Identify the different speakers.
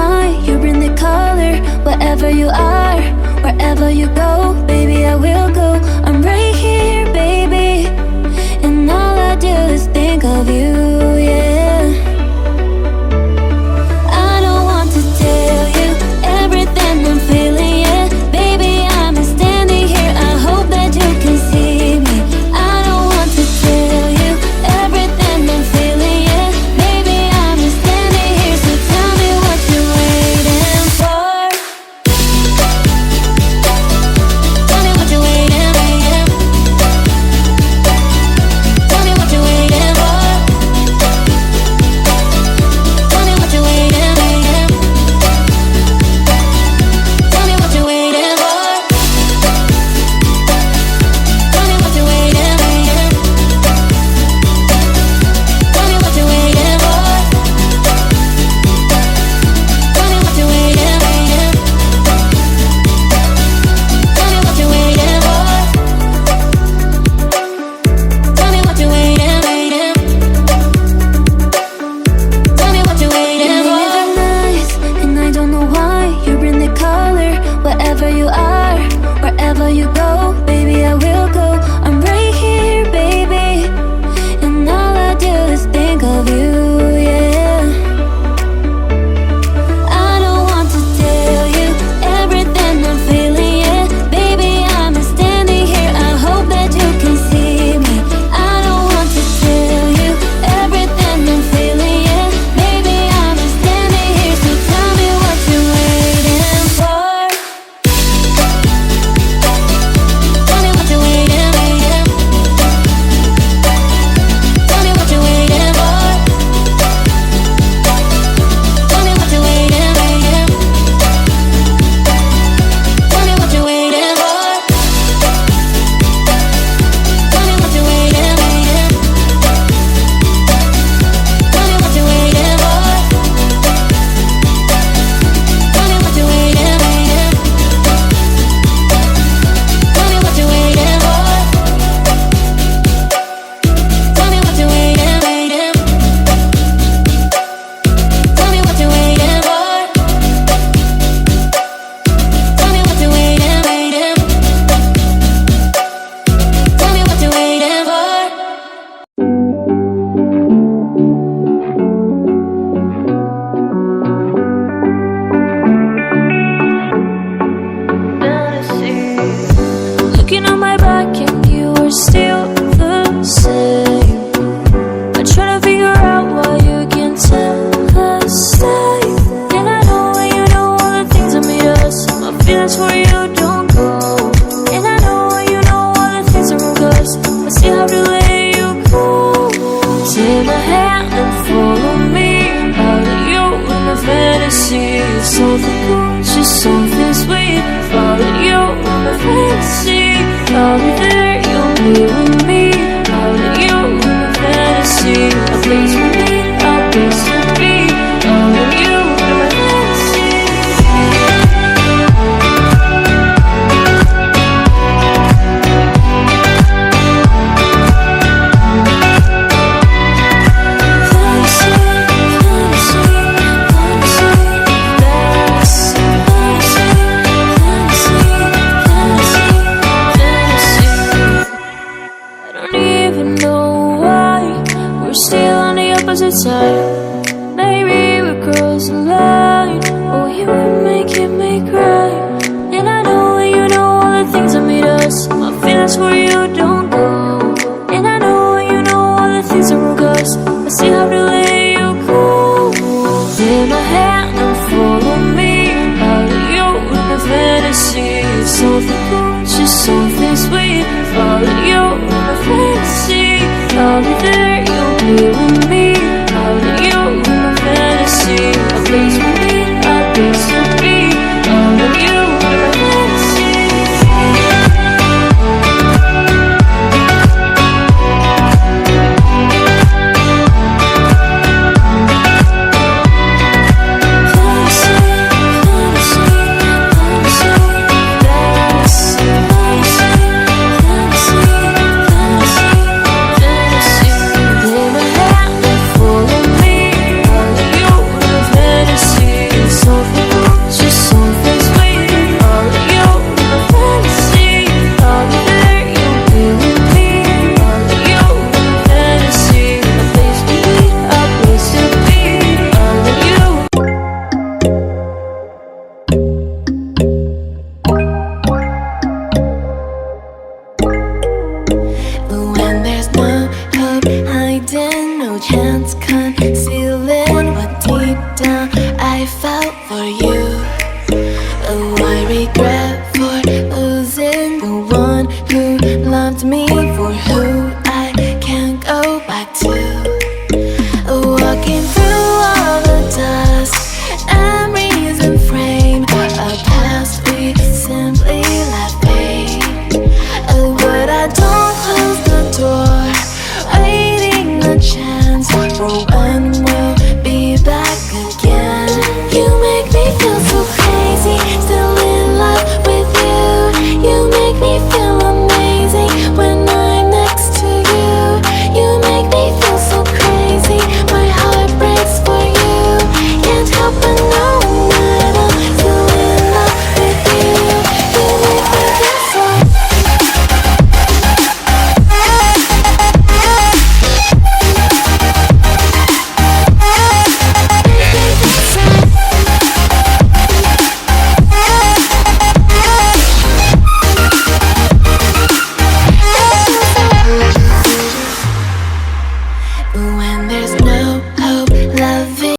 Speaker 1: why you bring the color. Wherever you are, wherever you go, baby, I will go. I'm right here, baby, and all I do is think of you, yeah. I don't want to tell you everything I'm feeling, yeah. Baby, I'm standing here, I hope that you can see me. I don't want to tell you everything I'm feeling, yeah. Baby, I'm standing here, so tell me what you're waiting for. Tell me what you're waiting for. Tell me what you're waiting for. Tell me what you're waiting for. Tell me what you're waiting for. Tell me what you're waiting for. Tell me what you're waiting for. Tell me what you're waiting for. Tell me what you're waiting for. Tell me what you're waiting for. Tell me what you're waiting for. Nice, and I don't know why you bring the color. Wherever you are, wherever you go, baby, I will go. I'm right here, baby, and all I do is think of you, yeah. I don't want to tell you everything I'm feeling, yeah. Baby, I'm standing here, I hope that you can see me. I don't want to tell you everything I'm feeling, yeah. Baby, I'm standing here, so tell me what you're waiting for. Tell me what you're waiting for. Tell me what you're waiting for. Tell me what you're waiting for. Tell me what you're waiting for. Tell me what you're waiting for. Tell me what you're waiting for. Tell me what you're waiting for. Tell me what you're waiting for. Tell me what you're waiting for. Tell me what you're waiting for. Tell me what you're waiting for. Tell me what you're waiting for. Looking on my back and you are still the same. I try to figure out why you can't tell the same. And I know you know all the things that made us. My feelings for you don't go. And I know you know all the things that wrong, 'cause I still have to let you go. Take my hand and follow me out of you in my fantasy. Something cool, just something sweet. Follow you in my fantasy. I'll be there, you'll be with me. Out of you in my fantasy. A place for me, a place to be. Out of you in my fantasy. Side. Maybe we cross the line, or you would make me cry. And I know you know all the things that made us. My feelings for you don't go. And I know you know all the things that wrong, 'cause I still have to let you go. Take my hand and follow me out of you in the fantasy. Something cool, just something sweet. Follow you in the fantasy. I'll be there, you'll be with me.